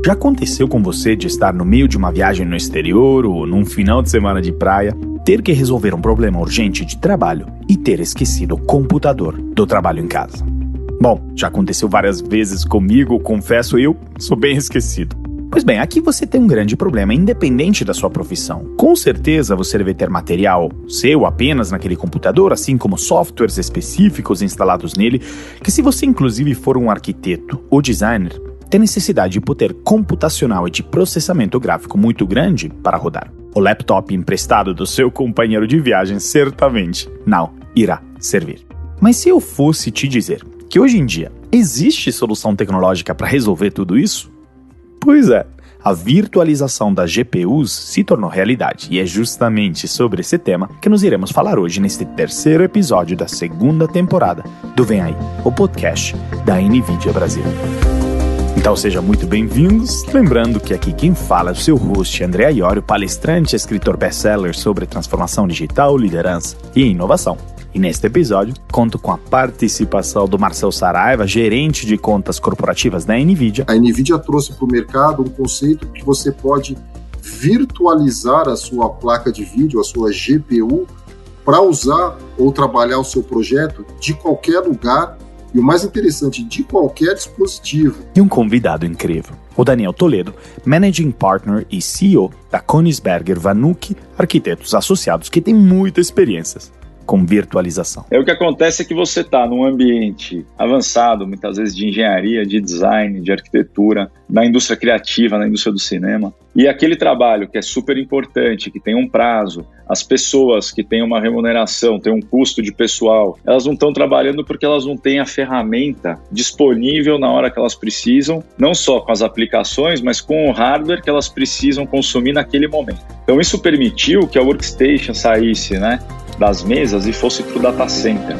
Já aconteceu com você de estar no meio de uma viagem no exterior ou num final de semana de praia, ter que resolver um problema urgente de trabalho e ter esquecido o computador do trabalho em casa? Bom, já aconteceu várias vezes comigo, confesso, eu sou bem esquecido. Pois bem, aqui você tem um grande problema, independente da sua profissão. Com certeza você deve ter material seu apenas naquele computador, assim como softwares específicos instalados nele, que se você inclusive for um arquiteto ou designer, tem necessidade de poder computacional e de processamento gráfico muito grande para rodar. O laptop emprestado do seu companheiro de viagem certamente não irá servir. Mas se eu fosse te dizer que hoje em dia existe solução tecnológica para resolver tudo isso? Pois é, a virtualização das GPUs se tornou realidade e é justamente sobre esse tema que nós iremos falar hoje neste terceiro episódio da segunda temporada do Vem Aí, o podcast da NVIDIA Brasil. Então sejam muito bem-vindos, lembrando que aqui quem fala é o seu host André Iorio, palestrante e escritor best-seller sobre transformação digital, liderança e inovação. E neste episódio, conto com a participação do Marcel Saraiva, gerente de contas corporativas da NVIDIA. A NVIDIA trouxe para o mercado um conceito que você pode virtualizar a sua placa de vídeo, a sua GPU, para usar ou trabalhar o seu projeto de qualquer lugar e, o mais interessante, de qualquer dispositivo. E um convidado incrível, o Daniel Toledo, Managing Partner e CEO da Koenigsberger Vanuc, arquitetos associados que têm muita experiência com virtualização. O que acontece é que você está num ambiente avançado, muitas vezes de engenharia, de design, de arquitetura, na indústria criativa, na indústria do cinema, e aquele trabalho que é super importante, que tem um prazo, as pessoas que têm uma remuneração, têm um custo de pessoal, elas não estão trabalhando porque elas não têm a ferramenta disponível na hora que elas precisam, não só com as aplicações, mas com o hardware que elas precisam consumir naquele momento. Então isso permitiu que a workstation saísse, das mesas e fosse para o data center.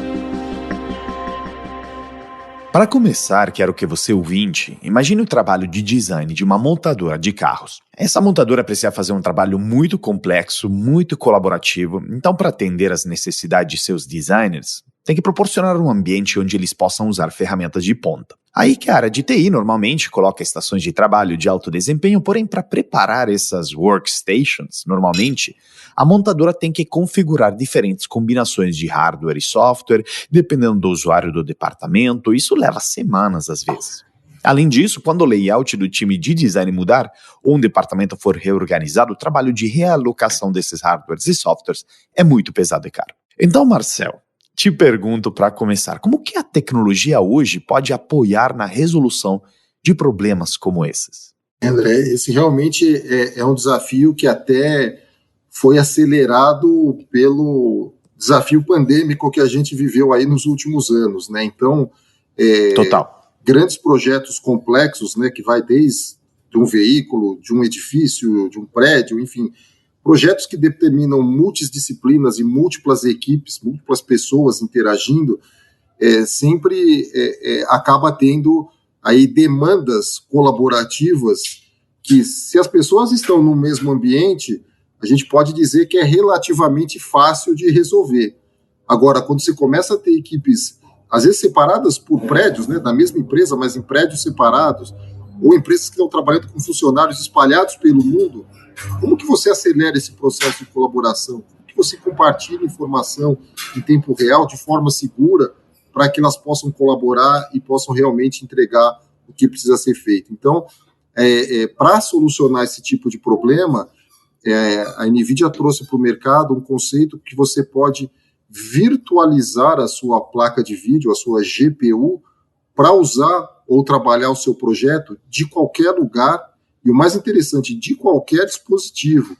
Para começar, quero que você, ouvinte, imagine o trabalho de design de uma montadora de carros. Essa montadora precisa fazer um trabalho muito complexo, muito colaborativo, então para atender às necessidades de seus designers, tem que proporcionar um ambiente onde eles possam usar ferramentas de ponta. Aí que a área de TI normalmente coloca estações de trabalho de alto desempenho, porém para preparar essas workstations, normalmente, a montadora tem que configurar diferentes combinações de hardware e software, dependendo do usuário do departamento, isso leva semanas às vezes. Além disso, quando o layout do time de design mudar, ou um departamento for reorganizado, o trabalho de realocação desses hardwares e softwares é muito pesado e caro. Então, Marcel, te pergunto para começar, como que a tecnologia hoje pode apoiar na resolução de problemas como esses? André, esse realmente é um desafio que até foi acelerado pelo desafio pandêmico que a gente viveu aí nos últimos anos, Então, Total. Grandes projetos complexos, que vai desde um veículo, de um edifício, de um prédio, enfim, projetos que determinam multidisciplinas e múltiplas equipes, múltiplas pessoas interagindo, sempre acaba tendo aí demandas colaborativas que, se as pessoas estão no mesmo ambiente, a gente pode dizer que é relativamente fácil de resolver. Agora, quando você começa a ter equipes, às vezes separadas por prédios, da mesma empresa, mas em prédios separados, ou empresas que estão trabalhando com funcionários espalhados pelo mundo, como que você acelera esse processo de colaboração? Como que você compartilha informação em tempo real, de forma segura, para que elas possam colaborar e possam realmente entregar o que precisa ser feito? Então, para solucionar esse tipo de problema, a NVIDIA trouxe para o mercado um conceito que você pode virtualizar a sua placa de vídeo, a sua GPU, para usar ou trabalhar o seu projeto de qualquer lugar e, o mais interessante, de qualquer dispositivo.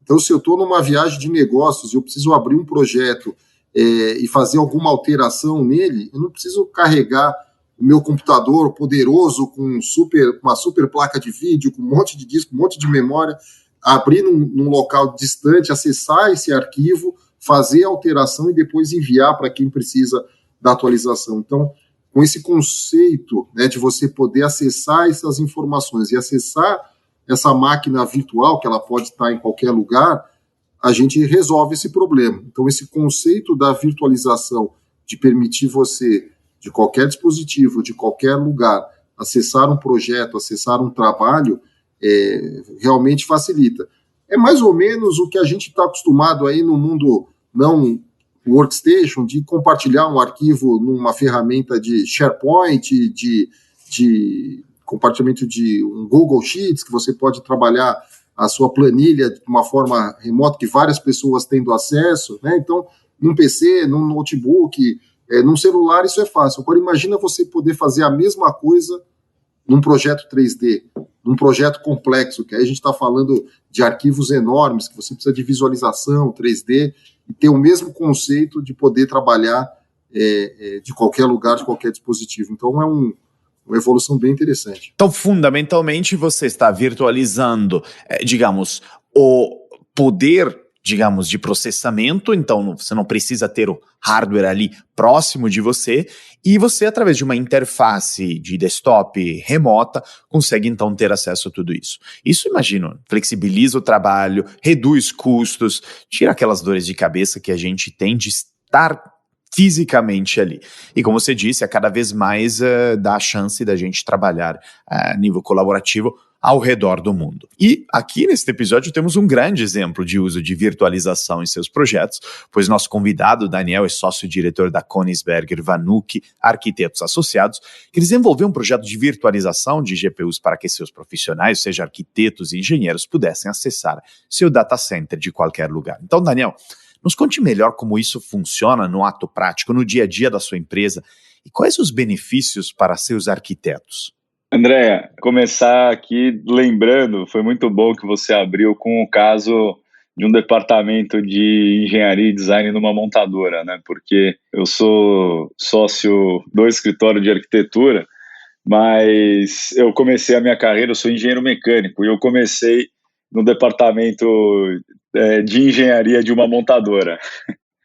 Então, se eu estou numa viagem de negócios e eu preciso abrir um projeto e fazer alguma alteração nele, eu não preciso carregar o meu computador poderoso com uma super placa de vídeo, com um monte de disco, um monte de memória, abrir num local distante, acessar esse arquivo, fazer a alteração e depois enviar para quem precisa da atualização. Então, com esse conceito de você poder acessar essas informações e acessar essa máquina virtual, que ela pode estar em qualquer lugar, a gente resolve esse problema. Então, esse conceito da virtualização, de permitir você, de qualquer dispositivo, de qualquer lugar, acessar um projeto, acessar um trabalho, realmente facilita. É mais ou menos o que a gente está acostumado aí no mundo não workstation, de compartilhar um arquivo numa ferramenta de SharePoint, de compartilhamento de um Google Sheets, que você pode trabalhar a sua planilha de uma forma remota, que várias pessoas tendo acesso, né? Então, num PC, num notebook, num celular, isso é fácil. Agora, imagina você poder fazer a mesma coisa num projeto 3D, num projeto complexo, que aí a gente está falando de arquivos enormes, que você precisa de visualização 3D, e ter o mesmo conceito de poder trabalhar de qualquer lugar, de qualquer dispositivo. Então, é uma evolução bem interessante. Então, fundamentalmente, você está virtualizando, digamos, o poder, digamos, de processamento, então você não precisa ter o hardware ali próximo de você, e você, através de uma interface de desktop remota, consegue então ter acesso a tudo isso. Isso, imagino, flexibiliza o trabalho, reduz custos, tira aquelas dores de cabeça que a gente tem de estar fisicamente ali. E como você disse, a cada vez mais dá a chance da gente trabalhar a nível colaborativo ao redor do mundo. E aqui neste episódio temos um grande exemplo de uso de virtualização em seus projetos, pois nosso convidado, Daniel, é sócio-diretor da Koenigsberger Vanuc Arquitetos Associados, que desenvolveu um projeto de virtualização de GPUs para que seus profissionais, seja arquitetos e engenheiros, pudessem acessar seu data center de qualquer lugar. Então, Daniel, nos conte melhor como isso funciona no ato prático, no dia a dia da sua empresa, e quais os benefícios para seus arquitetos. Andréa, começar aqui lembrando, foi muito bom que você abriu com o caso de um departamento de engenharia e design numa montadora, né? Porque eu sou sócio do escritório de arquitetura, mas eu comecei a minha carreira, eu sou engenheiro mecânico, e eu comecei no departamento de engenharia de uma montadora.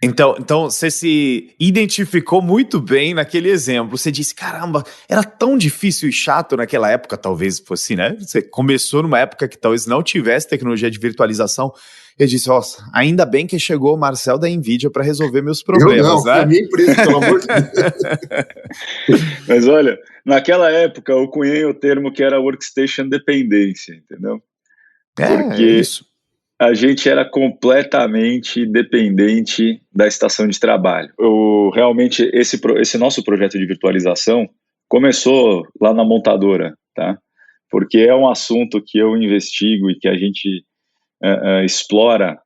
Então você se identificou muito bem naquele exemplo. Você disse, caramba, era tão difícil e chato naquela época, talvez fosse, né? Você começou numa época que talvez não tivesse tecnologia de virtualização. Eu disse, nossa, ainda bem que chegou o Marcel da NVIDIA para resolver meus problemas, eu não, né? Foi a minha empresa, pelo amor de Deus. Mas olha, naquela época eu cunhei o termo que era workstation dependência, entendeu? Porque isso. A gente era completamente dependente da estação de trabalho. Realmente, esse nosso projeto de virtualização começou lá na montadora, tá? Porque é um assunto que eu investigo e que a gente explora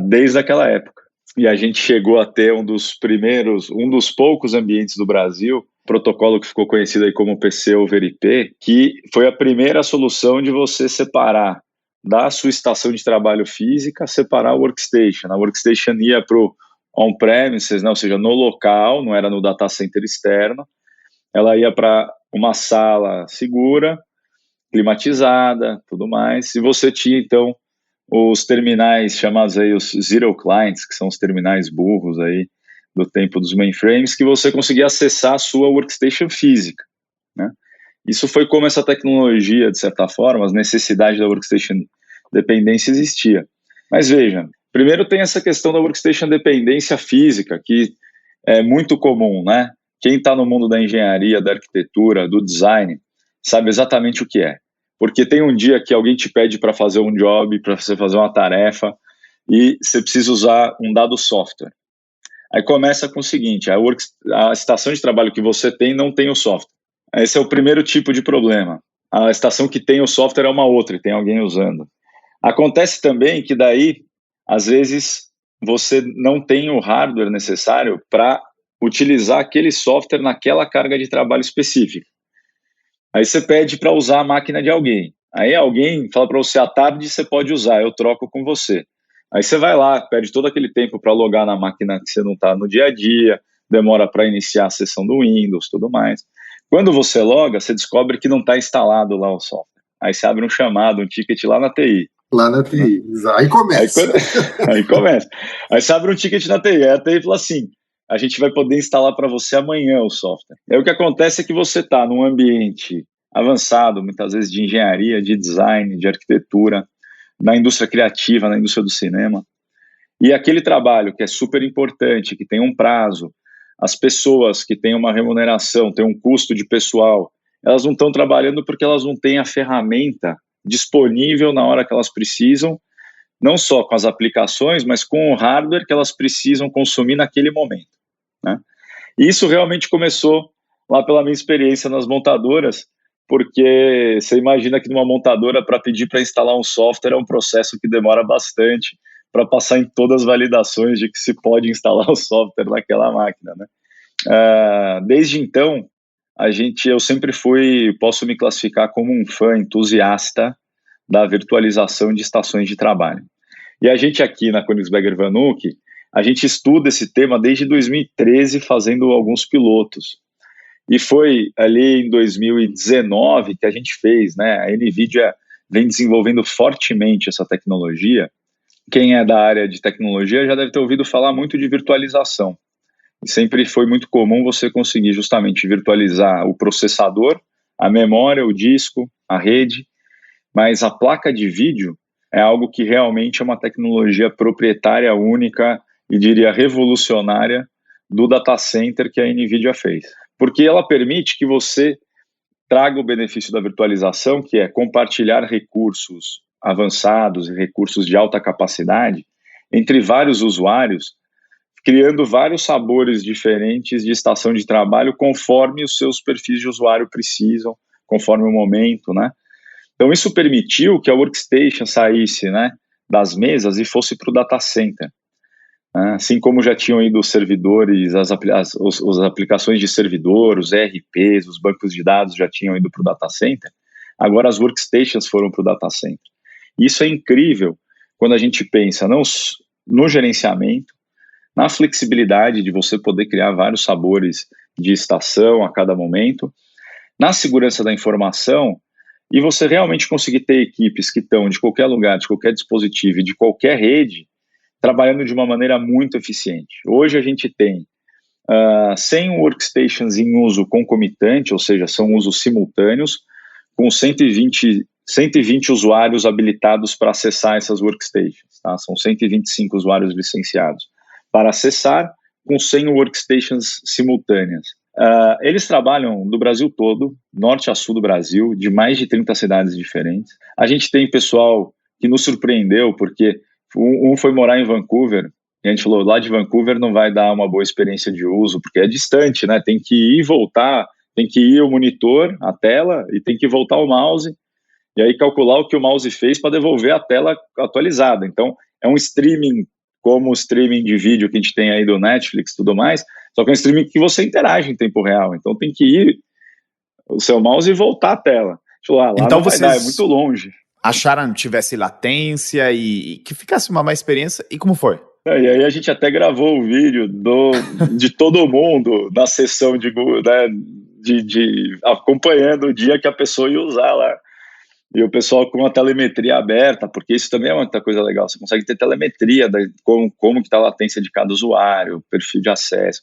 desde aquela época. E a gente chegou a ter um dos poucos ambientes do Brasil, protocolo que ficou conhecido aí como PC over IP, que foi a primeira solução de você separar da sua estação de trabalho física, separar o workstation. A workstation ia para o on-premises, né, ou seja, no local, não era no data center externo. Ela ia para uma sala segura, climatizada, tudo mais. E você tinha, então, os terminais chamados aí os Zero Clients, que são os terminais burros aí do tempo dos mainframes, que você conseguia acessar a sua workstation física, né? Isso foi como essa tecnologia, de certa forma, as necessidades da workstation dependência existia. Mas veja, primeiro tem essa questão da workstation dependência física, que é muito comum, né? Quem está no mundo da engenharia, da arquitetura, do design, sabe exatamente o que é. Porque tem um dia que alguém te pede para fazer um job, para você fazer uma tarefa, e você precisa usar um dado software. Aí começa com o seguinte, a estação de trabalho que você tem não tem o software. Esse é o primeiro tipo de problema. A estação que tem o software é uma outra, e tem alguém usando. Acontece também que daí, às vezes, você não tem o hardware necessário para utilizar aquele software naquela carga de trabalho específica. Aí você pede para usar a máquina de alguém. Aí alguém fala para você, à tarde você pode usar, eu troco com você. Aí você vai lá, perde todo aquele tempo para logar na máquina que você não está no dia a dia, demora para iniciar a sessão do Windows, tudo mais. Quando você loga, você descobre que não está instalado lá o software. Aí você abre um chamado, um ticket lá na TI. Lá na TI, aí começa. Aí começa. Aí você abre um ticket na TI, aí a TI fala assim, a gente vai poder instalar para você amanhã o software. Aí o que acontece é que você está num ambiente avançado, muitas vezes de engenharia, de design, de arquitetura, na indústria criativa, na indústria do cinema, e aquele trabalho que é super importante, que tem um prazo, as pessoas que têm uma remuneração, têm um custo de pessoal, elas não estão trabalhando porque elas não têm a ferramenta disponível na hora que elas precisam, não só com as aplicações, mas com o hardware que elas precisam consumir naquele momento, né? E isso realmente começou lá pela minha experiência nas montadoras, porque você imagina que numa montadora, para pedir para instalar um software é um processo que demora bastante para passar em todas as validações de que se pode instalar o software naquela máquina, né? Desde então, eu sempre posso me classificar como um fã entusiasta da virtualização de estações de trabalho. E a gente aqui na Koenigsberger Vanuc, a gente estuda esse tema desde 2013, fazendo alguns pilotos. E foi ali em 2019 que a gente fez, né? A NVIDIA vem desenvolvendo fortemente essa tecnologia. Quem é da área de tecnologia já deve ter ouvido falar muito de virtualização. E sempre foi muito comum você conseguir justamente virtualizar o processador, a memória, o disco, a rede, mas a placa de vídeo é algo que realmente é uma tecnologia proprietária única e diria revolucionária do data center que a NVIDIA fez. Porque ela permite que você traga o benefício da virtualização, que é compartilhar recursos avançados e recursos de alta capacidade entre vários usuários, criando vários sabores diferentes de estação de trabalho conforme os seus perfis de usuário precisam, conforme o momento, né? Então isso permitiu que a workstation saísse, né, das mesas e fosse para o data center. Assim como já tinham ido os servidores, as aplicações de servidor, os ERPs, os bancos de dados já tinham ido para o data center, agora as workstations foram para o data center. Isso é incrível quando a gente pensa no gerenciamento, na flexibilidade de você poder criar vários sabores de estação a cada momento, na segurança da informação, e você realmente conseguir ter equipes que estão de qualquer lugar, de qualquer dispositivo e de qualquer rede, trabalhando de uma maneira muito eficiente. Hoje a gente tem 100 workstations em uso concomitante, ou seja, são usos simultâneos, com 120 usuários habilitados para acessar essas workstations. Tá? São 125 usuários licenciados para acessar, com 100 workstations simultâneas. Eles trabalham do Brasil todo, norte a sul do Brasil, de mais de 30 cidades diferentes. A gente tem pessoal que nos surpreendeu, porque um foi morar em Vancouver, e a gente falou, lá de Vancouver não vai dar uma boa experiência de uso, porque é distante, né? Tem que ir e voltar, tem que ir o monitor, a tela, e tem que voltar o mouse, e aí calcular o que o mouse fez para devolver a tela atualizada. Então, é um streaming, como o streaming de vídeo que a gente tem aí do Netflix e tudo mais, só que é um streaming que você interage em tempo real. Então, tem que ir o seu mouse e voltar a tela. Lá então não vai dar, é muito longe. Acharam que tivesse latência e que ficasse uma má experiência, e como foi? E aí a gente até gravou o vídeo de todo mundo na sessão de acompanhando o dia que a pessoa ia usar lá. E o pessoal com a telemetria aberta, porque isso também é uma coisa legal, você consegue ter telemetria de como que está a latência de cada usuário, perfil de acesso.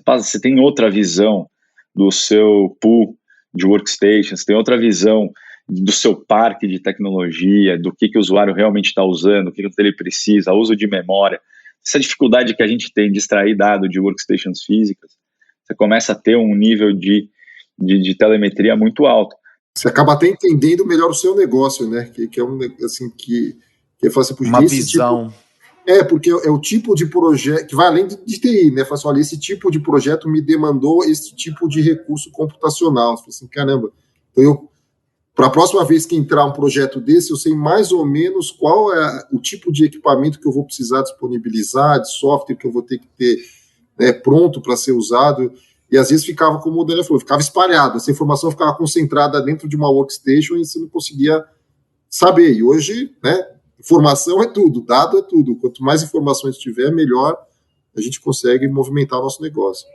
Você tem outra visão do seu pool de workstations, tem outra visão do seu parque de tecnologia, do que o usuário realmente está usando, o que ele precisa, uso de memória. Essa dificuldade que a gente tem de extrair dado de workstations físicas, você começa a ter um nível de telemetria muito alto. Você acaba até entendendo melhor o seu negócio, né? Que é um assim que é fácil, uma visão. Porque é o tipo de projeto que vai além de TI, né? Fala assim, olha, esse tipo de projeto me demandou esse tipo de recurso computacional. Você fala assim, caramba, então para a próxima vez que entrar um projeto desse, eu sei mais ou menos qual é o tipo de equipamento que eu vou precisar disponibilizar, de software que eu vou ter que ter, né, pronto para ser usado. E às vezes ficava, como o Daniel falou, ficava espalhado, essa informação ficava concentrada dentro de uma workstation e você não conseguia saber. E hoje, né, informação é tudo, dado é tudo. Quanto mais informações tiver, melhor a gente consegue movimentar o nosso negócio.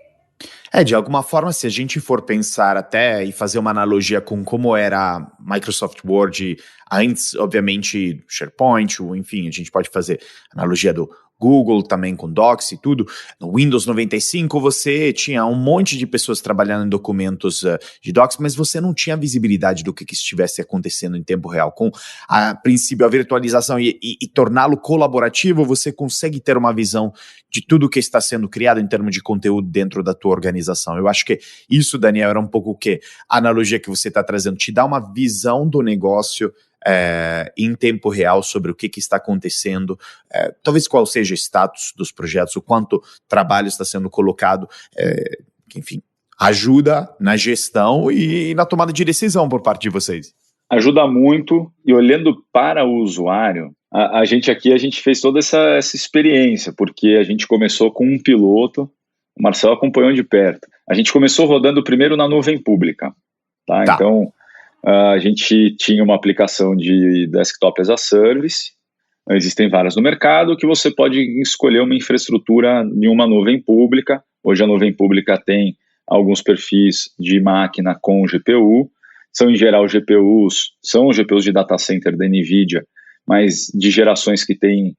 De alguma forma, se a gente for pensar até e fazer uma analogia com como era a Microsoft Word antes, obviamente, SharePoint, enfim, a gente pode fazer analogia do Google também com Docs e tudo. No Windows 95 você tinha um monte de pessoas trabalhando em documentos de Docs, mas você não tinha visibilidade do que estivesse acontecendo em tempo real. Com a princípio a virtualização e torná-lo colaborativo, você consegue ter uma visão de tudo que está sendo criado em termos de conteúdo dentro da tua organização. Eu acho que isso, Daniel, era um pouco o que a analogia que você está trazendo, te dá uma visão do negócio em tempo real sobre o que está acontecendo, talvez qual seja o status dos projetos, o quanto trabalho está sendo colocado, enfim, ajuda na gestão e na tomada de decisão por parte de vocês. Ajuda muito, e olhando para o usuário, a gente fez toda essa experiência, porque a gente começou com um piloto, o Marcelo acompanhou de perto. A gente começou rodando primeiro na nuvem pública, tá? Então, a gente tinha uma aplicação de desktop as a service, existem várias no mercado, que você pode escolher uma infraestrutura em uma nuvem pública. Hoje a nuvem pública tem alguns perfis de máquina com GPU, são em geral GPUs, são os GPUs de data center da NVIDIA, mas de gerações que têm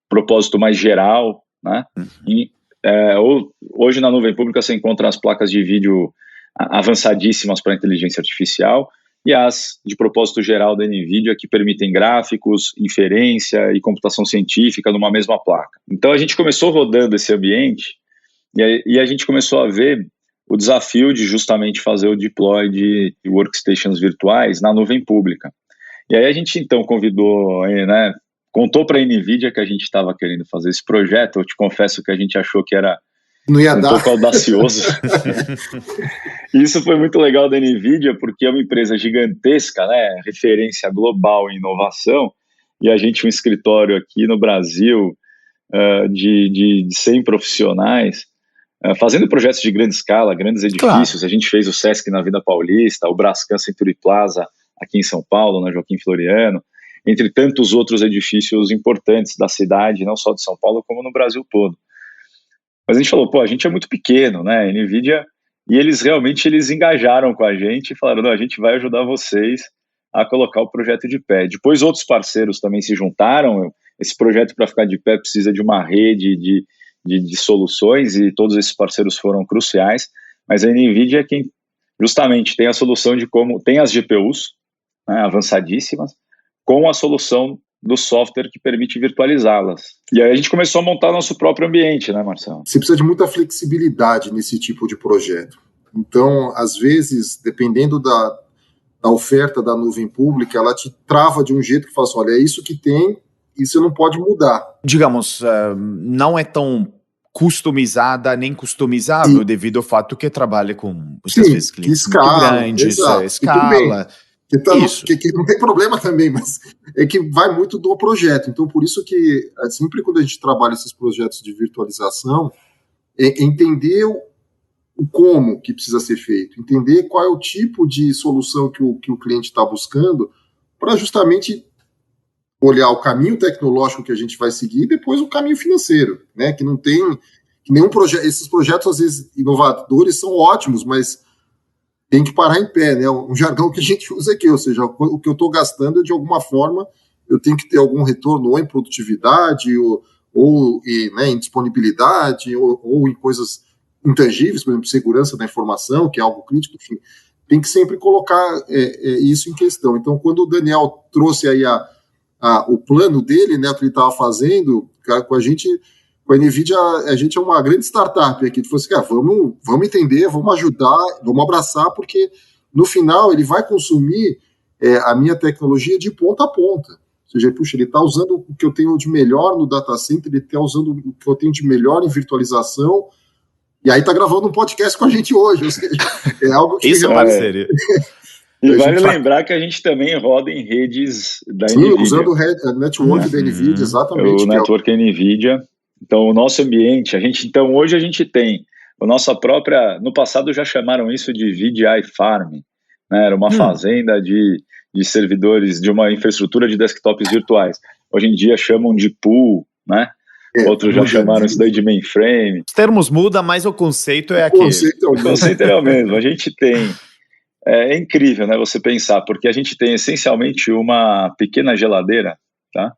propósito mais geral, né? E, hoje na nuvem pública você encontra as placas de vídeo avançadíssimas para inteligência artificial e as de propósito geral da NVIDIA que permitem gráficos, inferência e computação científica numa mesma placa. Então a gente começou rodando esse ambiente e a gente começou a ver o desafio de justamente fazer o deploy de workstations virtuais na nuvem pública. E aí a gente então convidou, né, contou para a NVIDIA que a gente estava querendo fazer esse projeto. Eu te confesso que a gente achou que era pouco audacioso. Isso foi muito legal da NVIDIA, porque é uma empresa gigantesca, né, referência global em inovação, e a gente, um escritório aqui no Brasil de 100 profissionais, fazendo projetos de grande escala, grandes edifícios. Claro. A gente fez o Sesc na Vida Paulista, o Brascan Century Plaza aqui em São Paulo, na Joaquim Floriano, entre tantos outros edifícios importantes da cidade, não só de São Paulo, como no Brasil todo. Mas a gente falou, a gente é muito pequeno, né, NVIDIA, e eles engajaram com a gente e falaram, não, a gente vai ajudar vocês a colocar o projeto de pé. Depois outros parceiros também se juntaram. Esse projeto, para ficar de pé, precisa de uma rede de soluções, e todos esses parceiros foram cruciais, mas a NVIDIA é quem justamente tem a solução de como, tem as GPUs, né, avançadíssimas, com a solução do software que permite virtualizá-las. E aí a gente começou a montar nosso próprio ambiente, né, Marcelo? Você precisa de muita flexibilidade nesse tipo de projeto. Então, às vezes, dependendo da oferta da nuvem pública, ela te trava de um jeito que fala assim, olha, é isso que tem, e você não pode mudar. Digamos, não é tão customizada nem customizável devido ao fato que trabalha com muitas vezes clientes muito grandes, escala. Que não tem problema também, mas é que vai muito do projeto. Então, por isso que sempre quando a gente trabalha esses projetos de virtualização, é entender o como que precisa ser feito, entender qual é o tipo de solução que o cliente está buscando, para justamente olhar o caminho tecnológico que a gente vai seguir e depois o caminho financeiro, né? Que não tem que nenhum projeto. Esses projetos, às vezes, inovadores são ótimos, mas tem que parar em pé, né? Um jargão que a gente usa aqui, ou seja, o que eu estou gastando, de alguma forma, eu tenho que ter algum retorno ou em produtividade, ou né, em disponibilidade, ou em coisas intangíveis, por exemplo, segurança da informação, que é algo crítico, enfim, tem que sempre colocar isso em questão. Então, quando o Daniel trouxe aí o plano dele, né, o que ele estava fazendo, com a gente... Com a NVIDIA, a gente é uma grande startup aqui. Ele falou assim, cara, vamos entender, vamos ajudar, vamos abraçar, porque no final ele vai consumir a minha tecnologia de ponta a ponta. Ou seja, puxa, ele está usando o que eu tenho de melhor no data center, ele está usando o que eu tenho de melhor em virtualização, e aí está gravando um podcast com a gente hoje. Ou seja, é algo que... Isso é parceria. E vale lembrar que a gente também roda em redes da NVIDIA. Usando o network da NVIDIA, exatamente. O network NVIDIA. Então, o nosso ambiente, hoje a gente tem a nossa própria, no passado já chamaram isso de VDI Farm, né? Era uma fazenda de servidores, de uma infraestrutura de desktops virtuais. Hoje em dia chamam de pool, né? Outros já chamaram isso daí de mainframe. Os termos mudam, mas o conceito é aquele. O conceito é o mesmo. A gente tem... É incrível, né, você pensar, porque a gente tem essencialmente uma pequena geladeira, tá?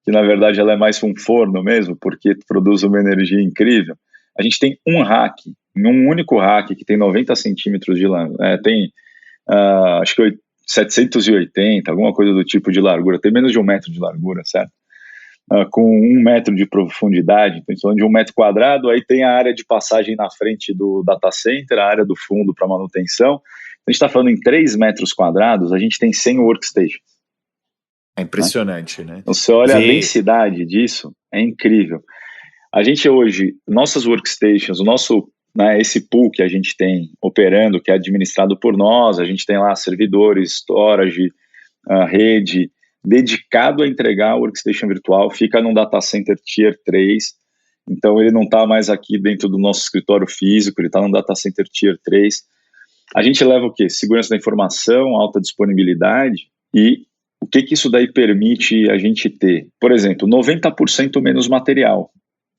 que na verdade ela é mais um forno mesmo, porque produz uma energia incrível. A gente tem um rack, um único rack que tem 90 centímetros de largura, tem acho que 780, alguma coisa do tipo de largura, tem menos de 1 metro de largura, certo? Com 1 metro de profundidade, então falando de 1 metro quadrado, aí tem a área de passagem na frente do data center, a área do fundo para manutenção. A gente está falando em 3 metros quadrados, a gente tem 100 workstations. É impressionante, né? Então, você olha a densidade disso, é incrível. A gente hoje, nossas workstations, o nosso, esse pool que a gente tem operando, que é administrado por nós, a gente tem lá servidores, storage, rede, dedicado a entregar a workstation virtual, fica num data center Tier 3, então ele não está mais aqui dentro do nosso escritório físico, ele está num data center Tier 3. A gente leva o quê? Segurança da informação, alta disponibilidade, e o que isso daí permite a gente ter? Por exemplo, 90% menos material.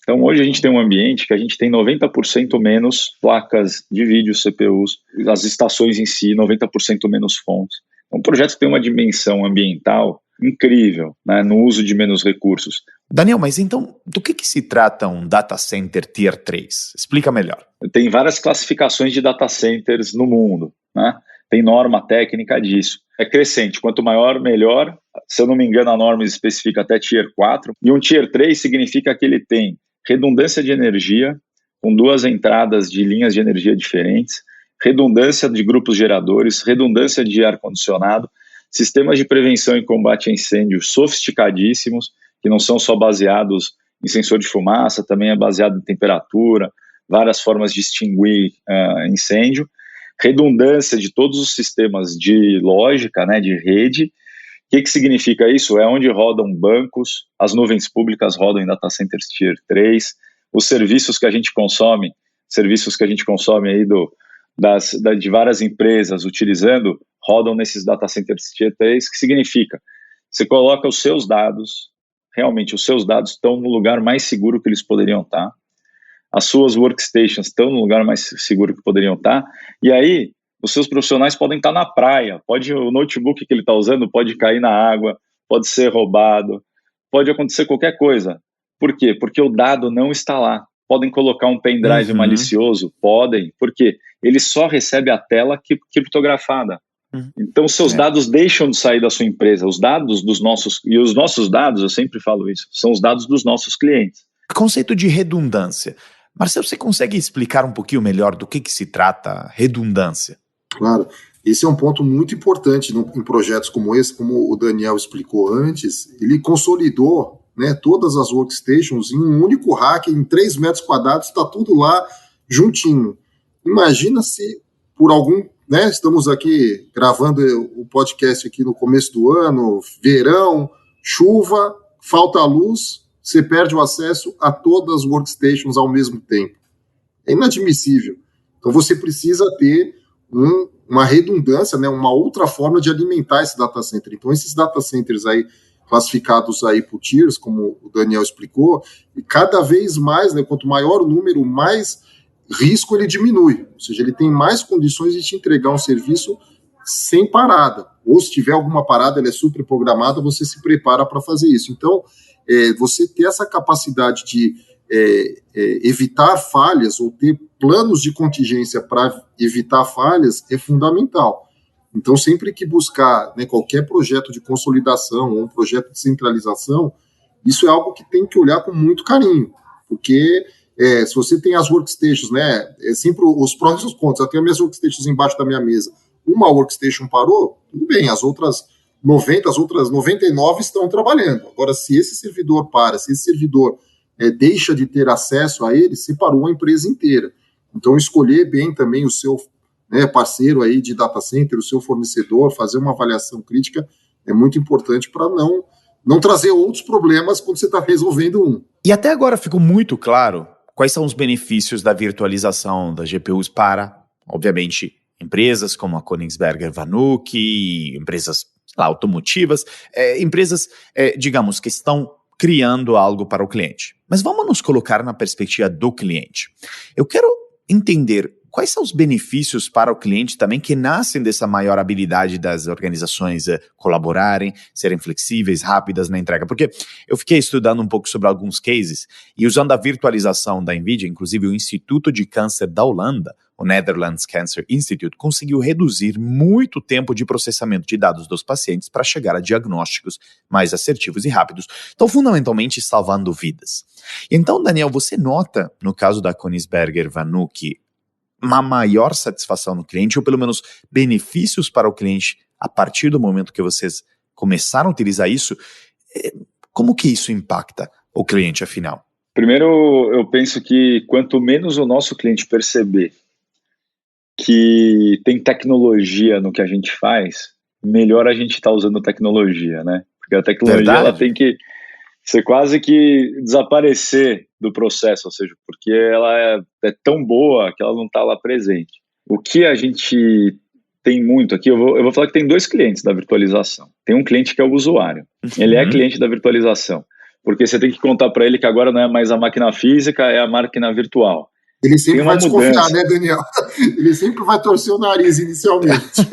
Então hoje a gente tem um ambiente que a gente tem 90% menos placas de vídeo, CPUs, as estações em si, 90% menos fontes. É um projeto que tem uma dimensão ambiental incrível, né, no uso de menos recursos. Daniel, mas então, do que se trata um data center Tier 3? Explica melhor. Tem várias classificações de data centers no mundo, né? Tem norma técnica disso. É crescente, quanto maior, melhor. Se eu não me engano, a norma especifica até Tier 4. E um Tier 3 significa que ele tem redundância de energia, com 2 entradas de linhas de energia diferentes, redundância de grupos geradores, redundância de ar-condicionado, sistemas de prevenção e combate a incêndios sofisticadíssimos, que não são só baseados em sensor de fumaça, também é baseado em temperatura, várias formas de extinguir incêndio, redundância de todos os sistemas de lógica, né, de rede. O que significa isso? É onde rodam bancos, as nuvens públicas rodam em data centers Tier 3, os serviços que a gente consome aí de várias empresas utilizando, rodam nesses data centers Tier 3, que significa, você coloca os seus dados, realmente os seus dados estão no lugar mais seguro que eles poderiam estar, as suas workstations estão no lugar mais seguro que poderiam estar, e aí os seus profissionais podem estar na praia, o notebook que ele está usando pode cair na água, pode ser roubado, pode acontecer qualquer coisa. Por quê? Porque o dado não está lá. Podem colocar um pendrive malicioso? Podem. Por quê? Ele só recebe a tela criptografada. Então, seus dados deixam de sair da sua empresa. Os dados dos nossos dados, eu sempre falo isso, são os dados dos nossos clientes. Conceito de redundância. Marcelo, você consegue explicar um pouquinho melhor do que se trata redundância? Claro, esse é um ponto muito importante em projetos como esse, como o Daniel explicou antes, ele consolidou, né, todas as workstations em um único rack, em 3 metros quadrados, está tudo lá juntinho. Imagina se por algum, né, estamos aqui gravando o podcast aqui no começo do ano, verão, chuva, falta luz, você perde o acesso a todas as workstations ao mesmo tempo. É inadmissível. Então você precisa ter uma redundância, né, uma outra forma de alimentar esse data center. Então esses data centers aí, classificados aí por tiers, como o Daniel explicou, e cada vez mais, né, quanto maior o número, mais risco ele diminui. Ou seja, ele tem mais condições de te entregar um serviço sem parada. Ou se tiver alguma parada, ela é super programada, você se prepara para fazer isso. Então, você ter essa capacidade de evitar falhas ou ter planos de contingência para evitar falhas é fundamental. Então, sempre que buscar, né, qualquer projeto de consolidação ou um projeto de centralização, isso é algo que tem que olhar com muito carinho, porque se você tem as workstations, né, sempre os prós e os contras. Eu tenho as minhas workstations embaixo da minha mesa. Uma workstation parou, tudo bem, as outras 90, as outras 99 estão trabalhando. Agora, se esse servidor para, se esse servidor deixa de ter acesso a ele, separou a empresa inteira. Então, escolher bem também o seu, né, parceiro aí de data center, o seu fornecedor, fazer uma avaliação crítica é muito importante para não trazer outros problemas quando você está resolvendo um. E até agora ficou muito claro quais são os benefícios da virtualização das GPUs para, obviamente, empresas como a Königsberger Vanuc, empresas automotivas, empresas, digamos, que estão criando algo para o cliente. Mas vamos nos colocar na perspectiva do cliente. Eu quero entender quais são os benefícios para o cliente também que nascem dessa maior habilidade das organizações colaborarem, serem flexíveis, rápidas na entrega? Porque eu fiquei estudando um pouco sobre alguns cases e usando a virtualização da NVIDIA, inclusive o Instituto de Câncer da Holanda, o Netherlands Cancer Institute, conseguiu reduzir muito o tempo de processamento de dados dos pacientes para chegar a diagnósticos mais assertivos e rápidos. Então, fundamentalmente, salvando vidas. Então, Daniel, você nota, no caso da Koenigsberger Vanuc, uma maior satisfação no cliente, ou pelo menos benefícios para o cliente, a partir do momento que vocês começaram a utilizar isso? Como que isso impacta o cliente, afinal? Primeiro, eu penso que quanto menos o nosso cliente perceber que tem tecnologia no que a gente faz, melhor a gente está usando tecnologia, né? Porque a tecnologia ela tem que ser quase que desaparecer do processo, ou seja, porque ela é tão boa que ela não está lá presente. O que a gente tem muito aqui, eu vou falar que tem 2 clientes da virtualização. Tem um cliente que é o usuário, ele é cliente da virtualização, porque você tem que contar para ele que agora não é mais a máquina física, é a máquina virtual. Ele sempre vai desconfiar, né, Daniel? Ele sempre vai torcer o nariz inicialmente.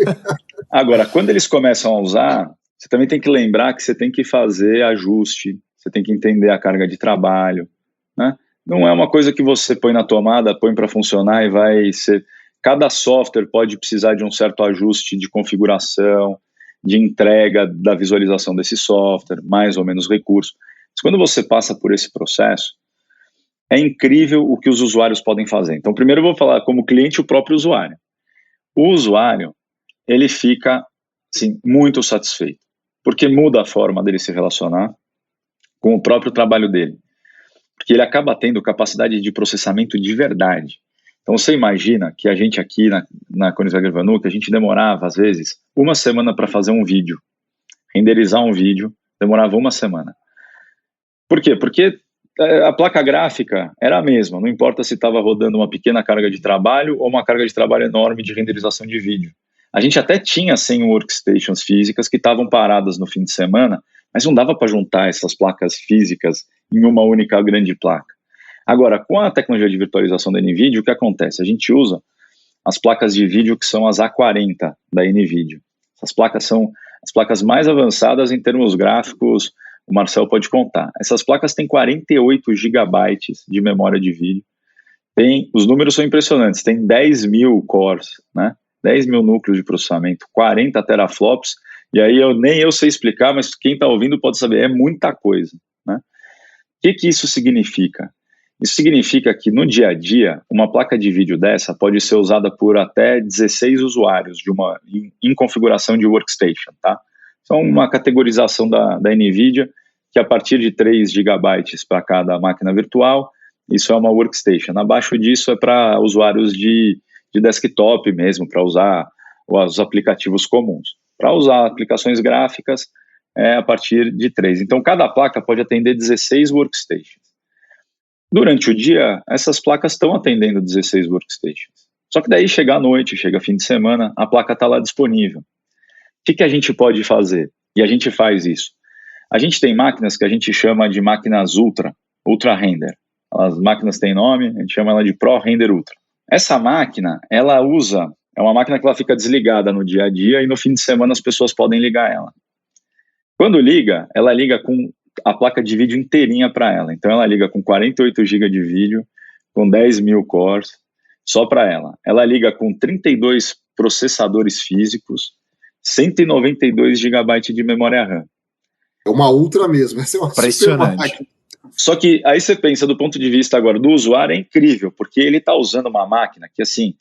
Agora, quando eles começam a usar, você também tem que lembrar que você tem que fazer ajuste, você tem que entender a carga de trabalho, né? Não é uma coisa que você põe na tomada, põe para funcionar e vai ser... Cada software pode precisar de um certo ajuste de configuração, de entrega da visualização desse software, mais ou menos recurso. Mas quando você passa por esse processo, é incrível o que os usuários podem fazer. Então, primeiro eu vou falar como cliente o próprio usuário. O usuário, ele fica, assim, muito satisfeito, porque muda a forma dele se relacionar com o próprio trabalho dele, porque ele acaba tendo capacidade de processamento de verdade. Então, você imagina que a gente aqui na Koenigsberger Vanuc, a gente demorava, às vezes, 1 semana para fazer um vídeo, renderizar um vídeo, demorava 1 semana. Por quê? Porque a placa gráfica era a mesma, não importa se estava rodando uma pequena carga de trabalho ou uma carga de trabalho enorme de renderização de vídeo. A gente até tinha 100 workstations físicas que estavam paradas no fim de semana, mas não dava para juntar essas placas físicas em uma única grande placa. Agora, com a tecnologia de virtualização da NVIDIA, o que acontece? A gente usa as placas de vídeo que são as A40 da NVIDIA. Essas placas são as placas mais avançadas em termos gráficos, o Marcel pode contar. Essas placas têm 48 gigabytes de memória de vídeo. Os números são impressionantes, tem 10.000 cores, né? 10.000 núcleos de processamento, 40 teraflops, e aí nem eu sei explicar, mas quem está ouvindo pode saber, é muita coisa, né? O que isso significa? Isso significa que no dia a dia, uma placa de vídeo dessa pode ser usada por até 16 usuários em configuração de workstation, tá? Então, uma categorização da NVIDIA, que a partir de 3 GB para cada máquina virtual, isso é uma workstation. Abaixo disso é para usuários de desktop mesmo, para usar os aplicativos comuns. Para usar aplicações gráficas, é a partir de 3. Então, cada placa pode atender 16 workstations. Durante o dia, essas placas estão atendendo 16 workstations. Só que daí chega a noite, chega fim de semana, a placa está lá disponível. O que a gente pode fazer? E a gente faz isso. A gente tem máquinas que a gente chama de máquinas Ultra Render. As máquinas têm nome, a gente chama ela de Pro Render Ultra. Essa máquina, é uma máquina que ela fica desligada no dia a dia e no fim de semana as pessoas podem ligar ela. Quando liga, ela liga com a placa de vídeo inteirinha para ela. Então ela liga com 48 GB de vídeo, com 10.000 cores, só para ela. Ela liga com 32 processadores físicos, 192 GB de memória RAM. É uma ultra mesmo, essa é uma impressionante. Só que aí você pensa do ponto de vista agora do usuário, é incrível, porque ele está usando uma máquina que, assim,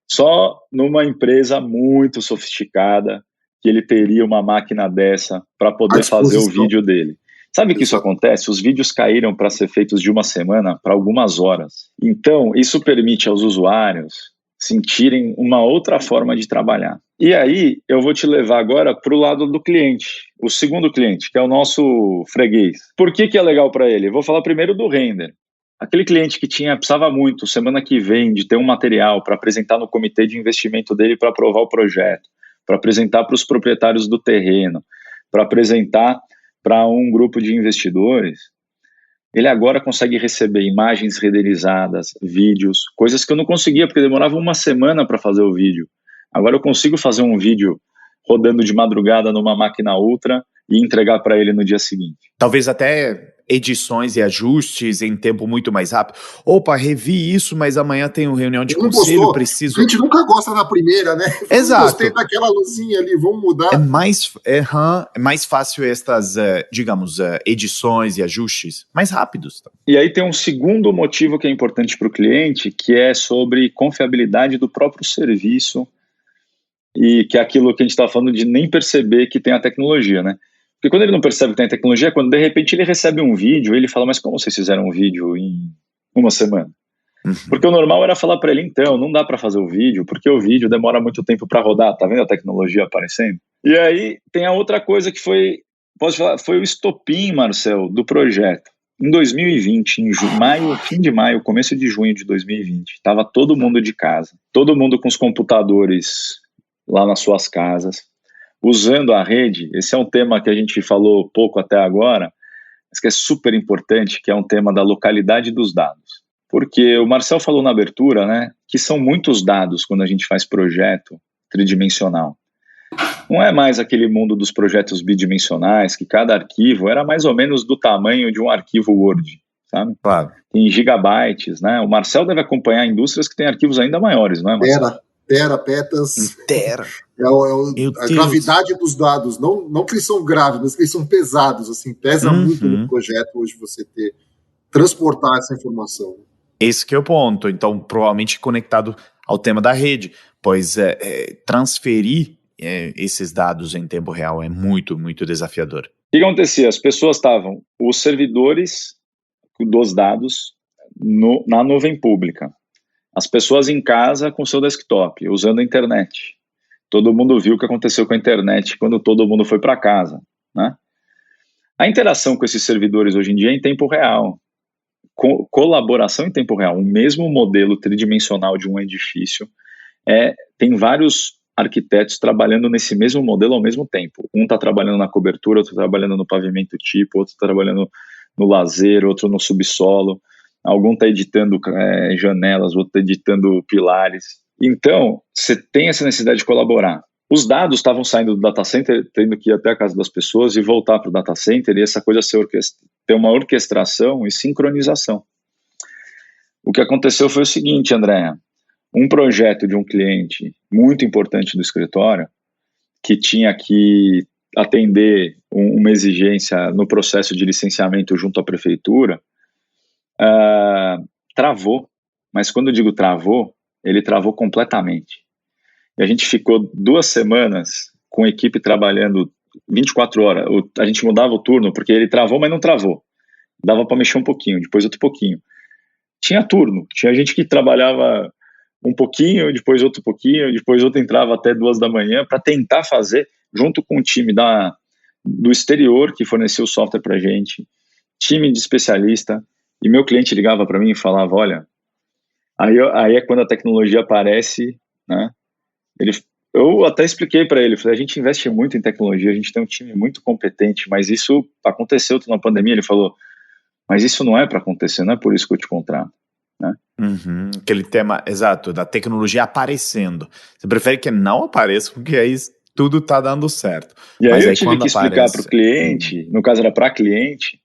só numa empresa muito sofisticada que ele teria uma máquina dessa para poder fazer o vídeo dele. Sabe que isso acontece? Os vídeos caíram para ser feitos de 1 semana para algumas horas. Então, isso permite aos usuários sentirem uma outra forma de trabalhar. E aí, eu vou te levar agora para o lado do cliente, o segundo cliente, que é o nosso freguês. Por que é legal para ele? Eu vou falar primeiro do render. Aquele cliente que precisava muito, semana que vem, de ter um material para apresentar no comitê de investimento dele para aprovar o projeto, para apresentar para os proprietários do terreno, para apresentar para um grupo de investidores. Ele agora consegue receber imagens renderizadas, vídeos, coisas que eu não conseguia, porque demorava uma semana para fazer o vídeo. Agora eu consigo fazer um vídeo rodando de madrugada numa máquina ultra e entregar para ele no dia seguinte. Talvez até edições e ajustes em tempo muito mais rápido. Opa, revi isso, mas amanhã tenho reunião de conselho, preciso... A gente nunca gosta na primeira, né? Exato. Gostei daquela luzinha ali, vamos mudar. É mais fácil estas, digamos, edições e ajustes mais rápidos. E aí tem um segundo motivo que é importante para o cliente, que é sobre confiabilidade do próprio serviço, e que é aquilo que a gente está falando de nem perceber que tem a tecnologia, né? Porque quando ele não percebe que tem a tecnologia, é quando de repente ele recebe um vídeo, ele fala, mas como vocês fizeram um vídeo em uma semana? Porque o normal era falar para ele, então, não dá para fazer o vídeo, porque o vídeo demora muito tempo para rodar, tá vendo a tecnologia aparecendo? E aí tem a outra coisa que foi, posso falar, foi o estopim, Marcel, do projeto. Em 2020, em maio, fim de maio, começo de junho de 2020, estava todo mundo de casa, todo mundo com os computadores lá nas suas casas, usando a rede. Esse é um tema que a gente falou pouco até agora, mas que é super importante, que é um tema da localidade dos dados. Porque o Marcel falou na abertura, né, que são muitos dados quando a gente faz projeto tridimensional. Não é mais aquele mundo dos projetos bidimensionais, que cada arquivo era mais ou menos do tamanho de um arquivo Word, sabe? Claro. Em gigabytes, né? O Marcel deve acompanhar indústrias que têm arquivos ainda maiores, não é, Marcel? Petas. Tera. A gravidade dos dados, não que eles são graves, mas que eles são pesados, assim, pesa muito no projeto hoje você transportar essa informação. Esse que é o ponto, então provavelmente conectado ao tema da rede, pois transferir esses dados em tempo real é muito, muito desafiador. O que acontecia? As pessoas estavam, os servidores dos dados na nuvem pública, as pessoas em casa com seu desktop, usando a internet. Todo mundo viu o que aconteceu com a internet quando todo mundo foi para casa, né? A interação com esses servidores hoje em dia é em tempo real. Colaboração em tempo real. O mesmo modelo tridimensional de um edifício tem vários arquitetos trabalhando nesse mesmo modelo ao mesmo tempo. Um está trabalhando na cobertura, outro trabalhando no pavimento tipo, outro trabalhando no lazer, outro no subsolo. Algum está editando janelas, outro está editando pilares. Então, você tem essa necessidade de colaborar. Os dados estavam saindo do data center, tendo que ir até a casa das pessoas e voltar para o data center, e essa coisa ter uma orquestração e sincronização. O que aconteceu foi o seguinte, Andréa, um projeto de um cliente muito importante do escritório, que tinha que atender uma exigência no processo de licenciamento junto à prefeitura, travou. Mas quando eu digo travou, ele travou completamente. E a gente ficou 2 semanas com a equipe trabalhando 24 horas. A gente mudava o turno, porque ele travou, mas não travou. Dava para mexer um pouquinho, depois outro pouquinho. Tinha turno, tinha gente que trabalhava um pouquinho, depois outro pouquinho, depois outro entrava até 2 da manhã para tentar fazer, junto com o time do exterior que forneceu o software para a gente, time de especialista, e meu cliente ligava para mim e falava, olha, aí é quando a tecnologia aparece, né? Eu até expliquei para ele, falei, a gente investe muito em tecnologia, a gente tem um time muito competente, mas isso aconteceu na pandemia. Ele falou, mas isso não é para acontecer, não é por isso que eu te contrato, né? Aquele tema, exato, da tecnologia aparecendo. Você prefere que não apareça, porque aí tudo está dando certo. E aí eu tive que explicar para o cliente, no caso era para a cliente,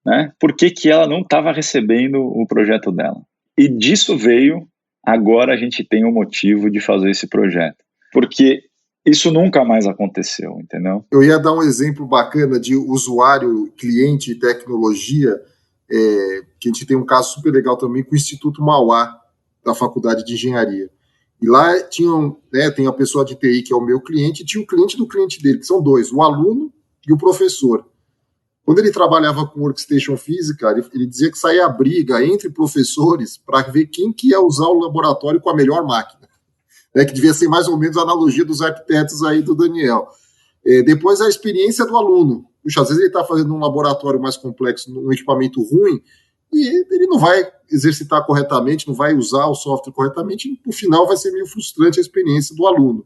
né, por que ela não estava recebendo o projeto dela. E disso veio, agora a gente tem um motivo de fazer esse projeto. Porque isso nunca mais aconteceu, entendeu? Eu ia dar um exemplo bacana de usuário, cliente e tecnologia, que a gente tem um caso super legal também com o Instituto Mauá, da Faculdade de Engenharia. E lá tem a pessoa de TI, que é o meu cliente, e tinha o cliente do cliente dele, que são 2, o aluno e o professor. Quando ele trabalhava com workstation física, ele dizia que saía a briga entre professores para ver quem que ia usar o laboratório com a melhor máquina. Que devia ser mais ou menos a analogia dos arquitetos aí do Daniel. Depois a experiência do aluno. Puxa, às vezes ele está fazendo um laboratório mais complexo, um equipamento ruim, e ele não vai exercitar corretamente, não vai usar o software corretamente, e no final vai ser meio frustrante a experiência do aluno.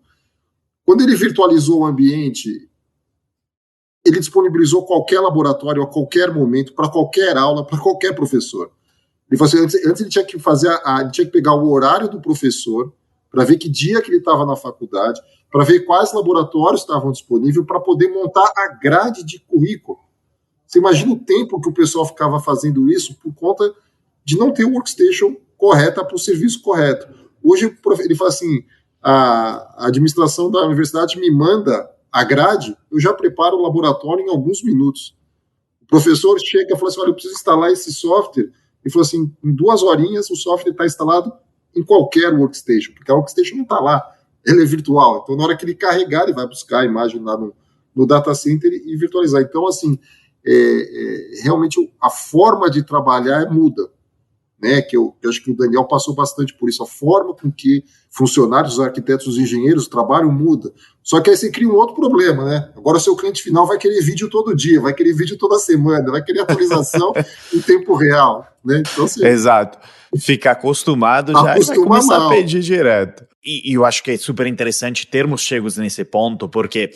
Quando ele virtualizou o ambiente, ele disponibilizou qualquer laboratório a qualquer momento, para qualquer aula, para qualquer professor. Ele falou assim, antes ele tinha que ele tinha que pegar o horário do professor, para ver que dia que ele estava na faculdade, para ver quais laboratórios estavam disponíveis, para poder montar a grade de currículo. Você imagina o tempo que o pessoal ficava fazendo isso por conta de não ter o workstation correta para o serviço correto. Hoje ele fala assim, a administração da universidade me manda a grade, eu já preparo o laboratório em alguns minutos. O professor chega e fala assim, olha, eu preciso instalar esse software. Ele falou assim, em 2 horinhas o software está instalado em qualquer workstation, porque a workstation não está lá, ela é virtual. Então, na hora que ele carregar, ele vai buscar a imagem lá no data center e virtualizar. Então, assim, realmente a forma de trabalhar muda, né? Que eu acho que o Daniel passou bastante por isso. A forma com que funcionários, os arquitetos, os engenheiros trabalham muda. Só que aí você cria um outro problema, né? Agora o seu cliente final vai querer vídeo todo dia, vai querer vídeo toda semana, vai querer atualização em tempo real, né? Então, assim, exato. Fica acostumado já e vai começar a pedir direto. E eu acho que é super interessante termos chegos nesse ponto, porque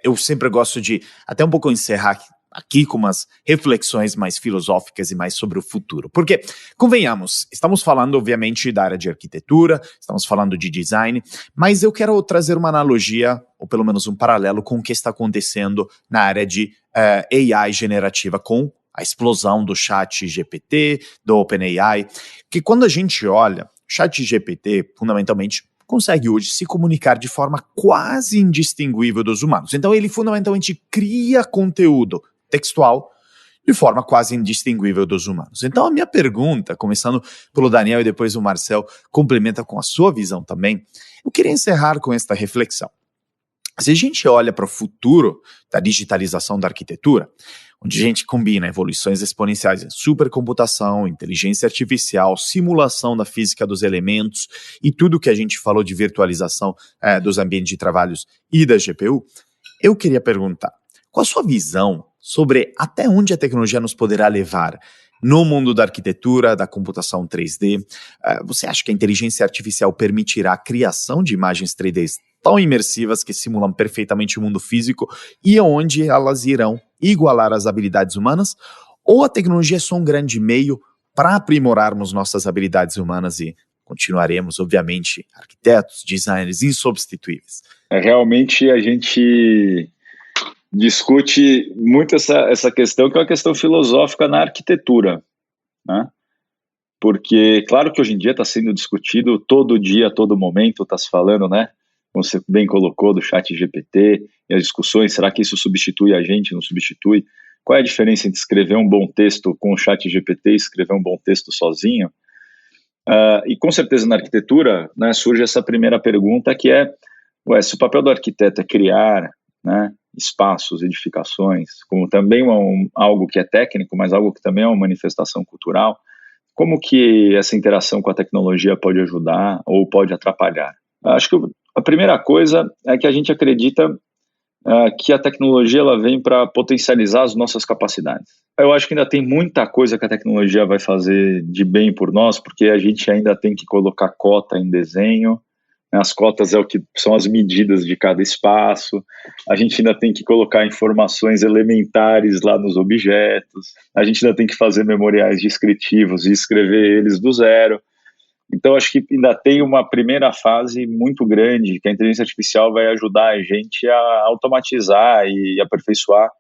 eu sempre gosto de até um pouco encerrar aqui com umas reflexões mais filosóficas e mais sobre o futuro. Porque, convenhamos, estamos falando obviamente da área de arquitetura, estamos falando de design, mas eu quero trazer uma analogia, ou pelo menos um paralelo com o que está acontecendo na área de AI generativa, com a explosão do ChatGPT, do OpenAI, que quando a gente olha, ChatGPT, fundamentalmente, consegue hoje se comunicar de forma quase indistinguível dos humanos. Então ele fundamentalmente cria conteúdo textual de forma quase indistinguível dos humanos. Então a minha pergunta, começando pelo Daniel e depois o Marcel, complementa com a sua visão também, eu queria encerrar com esta reflexão. Se a gente olha para o futuro da digitalização da arquitetura, onde a gente combina evoluções exponenciais em supercomputação, inteligência artificial, simulação da física dos elementos e tudo que a gente falou de virtualização dos ambientes de trabalhos e da GPU, eu queria perguntar, qual a sua visão sobre até onde a tecnologia nos poderá levar no mundo da arquitetura, da computação 3D? Você acha que a inteligência artificial permitirá a criação de imagens 3D tão imersivas que simulam perfeitamente o mundo físico e onde elas irão igualar as habilidades humanas? Ou a tecnologia é só um grande meio para aprimorarmos nossas habilidades humanas e continuaremos, obviamente, arquitetos, designers insubstituíveis? Realmente a gente discute muito essa questão, que é uma questão filosófica na arquitetura, né? Porque, claro que hoje em dia está sendo discutido todo dia, a todo momento, está se falando, né? Como você bem colocou, do ChatGPT e as discussões, será que isso substitui a gente, não substitui? Qual é a diferença entre escrever um bom texto com o ChatGPT e escrever um bom texto sozinho? E com certeza na arquitetura, né, surge essa primeira pergunta que é, se o papel do arquiteto é criar, né, espaços, edificações, como também algo que é técnico, mas algo que também é uma manifestação cultural, como que essa interação com a tecnologia pode ajudar ou pode atrapalhar? Acho que a primeira coisa é que a gente acredita que a tecnologia ela vem para potencializar as nossas capacidades. Eu acho que ainda tem muita coisa que a tecnologia vai fazer de bem por nós, porque a gente ainda tem que colocar cota em desenho. As cotas são as medidas de cada espaço, a gente ainda tem que colocar informações elementares lá nos objetos, a gente ainda tem que fazer memoriais descritivos e escrever eles do zero. Então, acho que ainda tem uma primeira fase muito grande, que a inteligência artificial vai ajudar a gente a automatizar e aperfeiçoar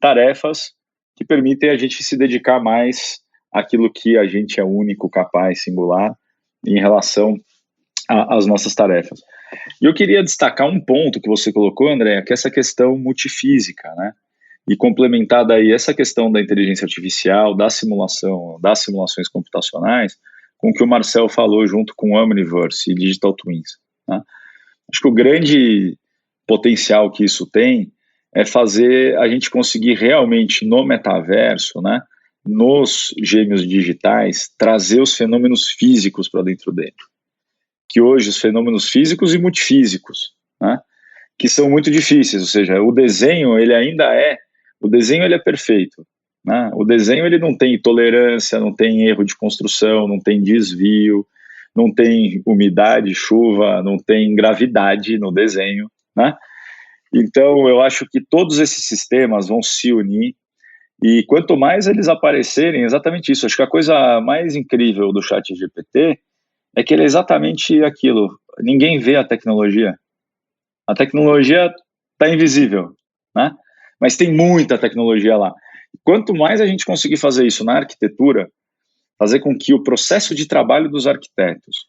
tarefas que permitem a gente se dedicar mais àquilo que a gente é único, capaz, singular, em relação as nossas tarefas. E eu queria destacar um ponto que você colocou, André, que é essa questão multifísica, né? E complementar daí essa questão da inteligência artificial, das simulações computacionais, com o que o Marcel falou junto com o Omniverse e Digital Twins, né? Acho que o grande potencial que isso tem é fazer a gente conseguir realmente no metaverso, né, nos gêmeos digitais, trazer os fenômenos físicos para dentro dele. Que hoje os fenômenos físicos e multifísicos, né, que são muito difíceis, ou seja, o desenho ele é perfeito, né? O desenho ele não tem tolerância, não tem erro de construção, não tem desvio, não tem umidade, chuva, não tem gravidade no desenho, né? Então, eu acho que todos esses sistemas vão se unir e quanto mais eles aparecerem, exatamente isso. Acho que a coisa mais incrível do ChatGPT é que ele é exatamente aquilo. Ninguém vê a tecnologia. A tecnologia está invisível, né? Mas tem muita tecnologia lá. Quanto mais a gente conseguir fazer isso na arquitetura, fazer com que o processo de trabalho dos arquitetos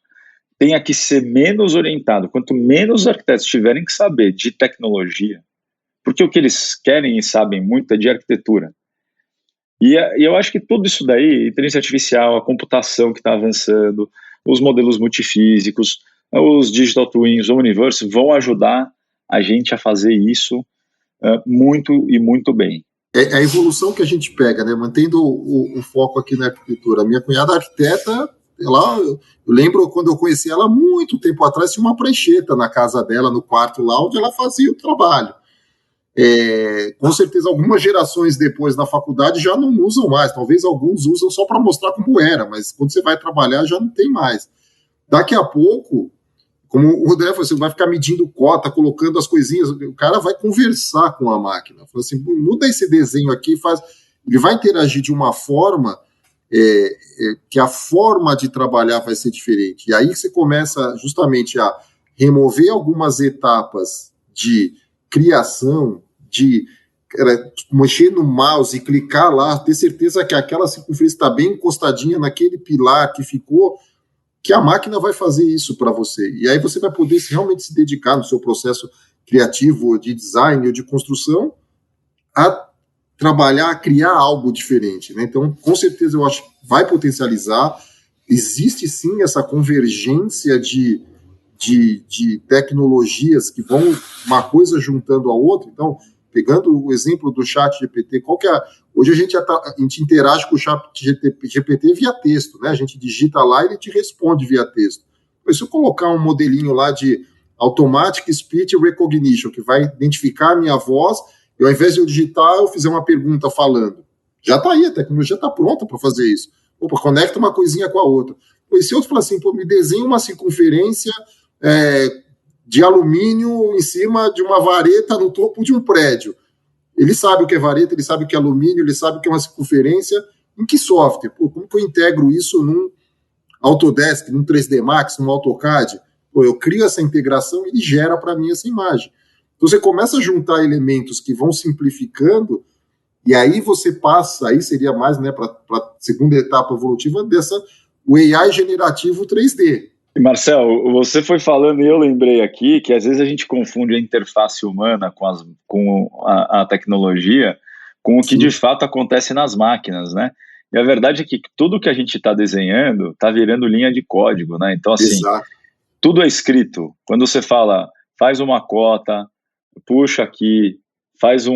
tenha que ser menos orientado, quanto menos os arquitetos tiverem que saber de tecnologia, porque o que eles querem e sabem muito é de arquitetura. E eu acho que tudo isso daí, inteligência artificial, a computação que está avançando, os modelos multifísicos, os digital twins, o universo, vão ajudar a gente a fazer isso muito e muito bem. É a evolução que a gente pega, né? Mantendo o foco aqui na arquitetura. Minha cunhada arquiteta, eu lembro quando eu conheci ela muito tempo atrás, tinha uma prancheta na casa dela, no quarto lá, onde ela fazia o trabalho. Com certeza, algumas gerações depois na faculdade já não usam mais. Talvez alguns usam só para mostrar como era, mas quando você vai trabalhar já não tem mais. Daqui a pouco, como o Rodrigo falou, você vai ficar medindo cota, colocando as coisinhas, o cara vai conversar com a máquina. Falou assim, muda esse desenho aqui, ele vai interagir de uma forma que a forma de trabalhar vai ser diferente. E aí você começa justamente a remover algumas etapas de criação, de mexer no mouse e clicar lá, ter certeza que aquela circunferência está bem encostadinha naquele pilar que ficou, que a máquina vai fazer isso para você. E aí você vai poder realmente se dedicar no seu processo criativo, de design ou de construção, a trabalhar, a criar algo diferente, né? Então, com certeza, eu acho que vai potencializar. Existe, sim, essa convergência de tecnologias que vão uma coisa juntando a outra. Então, pegando o exemplo do ChatGPT, hoje a gente interage com o ChatGPT via texto, né? A gente digita lá e ele te responde via texto. Mas se eu colocar um modelinho lá de Automatic Speech Recognition, que vai identificar a minha voz, e ao invés de eu digitar, eu fizer uma pergunta falando. Já está aí, a tecnologia está pronta para fazer isso. Opa, conecta uma coisinha com a outra. Pois se eu falar assim, me desenha uma circunferência de alumínio em cima de uma vareta no topo de um prédio. Ele sabe o que é vareta, ele sabe o que é alumínio, ele sabe o que é uma circunferência. Em que software? Como que eu integro isso num Autodesk, num 3D Max, num AutoCAD? Eu crio essa integração e ele gera para mim essa imagem. Então você começa a juntar elementos que vão simplificando e aí você passa, aí seria mais, né, para a segunda etapa evolutiva o AI generativo 3D. Marcel, você foi falando e eu lembrei aqui que às vezes a gente confunde a interface humana com a tecnologia com o que de fato acontece nas máquinas, né? E a verdade é que tudo que a gente está desenhando está virando linha de código, né? Então, assim, tudo é escrito. Quando você fala, faz uma cota, puxa aqui, faz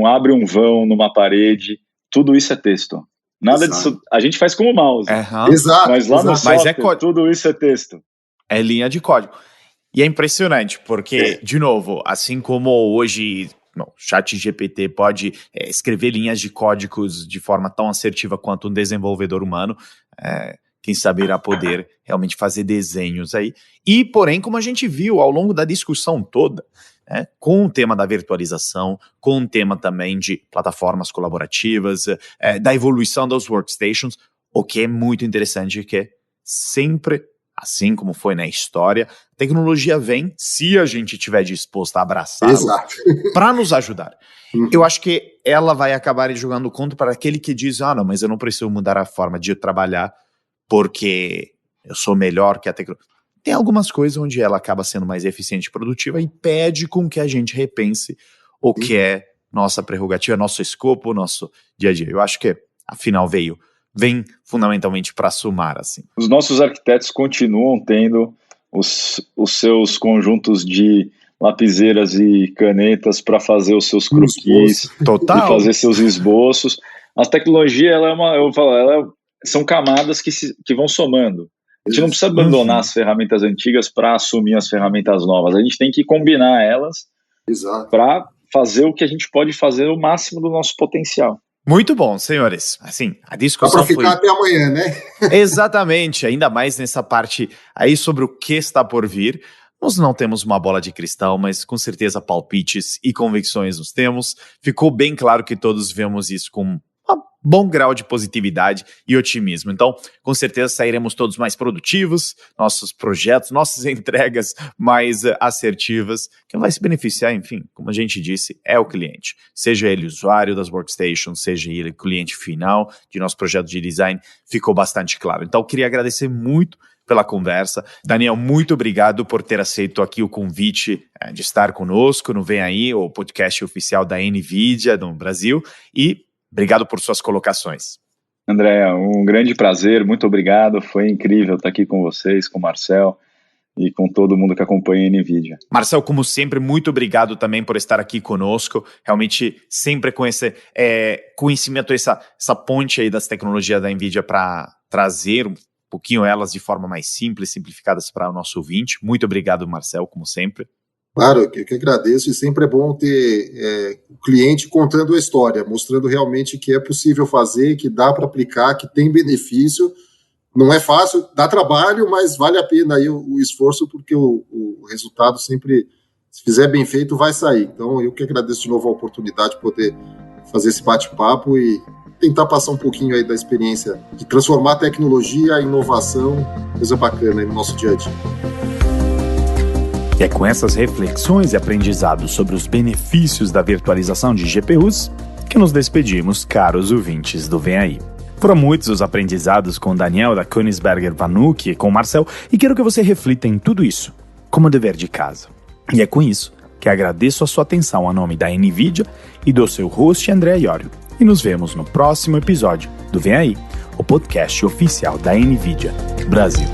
abre um vão numa parede, tudo isso é texto. Nada disso, a gente faz com o mouse. Exato. Mas lá no software, tudo isso é texto. É linha de código. E é impressionante, porque, de novo, assim como hoje o ChatGPT pode escrever linhas de códigos de forma tão assertiva quanto um desenvolvedor humano, quem sabe irá poder realmente fazer desenhos aí. E, porém, como a gente viu ao longo da discussão toda, com o tema da virtualização, com o tema também de plataformas colaborativas, da evolução dos workstations, o que é muito interessante é que sempre, assim como foi na história, a tecnologia vem, se a gente estiver disposto a abraçá-la, para nos ajudar. Eu acho que ela vai acabar jogando contra para aquele que diz, não, mas eu não preciso mudar a forma de trabalhar porque eu sou melhor que a tecnologia. Tem algumas coisas onde ela acaba sendo mais eficiente e produtiva e pede com que a gente repense o que é nossa prerrogativa, nosso escopo, nosso dia a dia. Eu acho que, afinal, vem fundamentalmente para somar, assim. Os nossos arquitetos continuam tendo os seus conjuntos de lapiseiras e canetas para fazer os seus croquis, e fazer seus esboços. A tecnologia, são camadas que vão somando. A gente não precisa abandonar as ferramentas antigas para assumir as ferramentas novas. A gente tem que combinar elas para fazer o que a gente pode fazer o máximo do nosso potencial. Muito bom, senhores. Assim, a discussão foi... Dá para ficar até amanhã, né? Exatamente, ainda mais nessa parte aí sobre o que está por vir. Nós não temos uma bola de cristal, mas com certeza palpites e convicções nos temos. Ficou bem claro que todos vemos isso com um bom grau de positividade e otimismo. Então, com certeza sairemos todos mais produtivos, nossos projetos, nossas entregas mais assertivas. Quem vai se beneficiar, enfim, como a gente disse, é o cliente. Seja ele usuário das workstations, seja ele cliente final de nosso projeto de design, ficou bastante claro. Então, eu queria agradecer muito pela conversa. Daniel, muito obrigado por ter aceito aqui o convite de estar conosco no Vem Aí, o podcast oficial da NVIDIA no Brasil, e obrigado por suas colocações. André, um grande prazer, muito obrigado, foi incrível estar aqui com vocês, com o Marcel e com todo mundo que acompanha a NVIDIA. Marcel, como sempre, muito obrigado também por estar aqui conosco, realmente sempre com esse conhecimento, essa ponte aí das tecnologias da NVIDIA para trazer um pouquinho elas de forma mais simples, simplificadas para o nosso ouvinte. Muito obrigado, Marcel, como sempre. Claro, eu que agradeço, e sempre é bom ter o cliente contando a história, mostrando realmente que é possível fazer, que dá para aplicar, que tem benefício. Não é fácil, dá trabalho, mas vale a pena aí o esforço, porque o resultado sempre, se fizer bem feito, vai sair. Então, eu que agradeço de novo a oportunidade de poder fazer esse bate-papo e tentar passar um pouquinho aí da experiência de transformar a tecnologia, a inovação, coisa bacana aí no nosso dia a dia. E é com essas reflexões e aprendizados sobre os benefícios da virtualização de GPUs que nos despedimos, caros ouvintes do Vem Aí. Foram muitos os aprendizados com o Daniel da Königsberger Vanuc e com o Marcel, e quero que você reflita em tudo isso, como dever de casa. E é com isso que agradeço a sua atenção a nome da NVIDIA e do seu host André Iorio. E nos vemos no próximo episódio do Vem Aí, o podcast oficial da NVIDIA Brasil.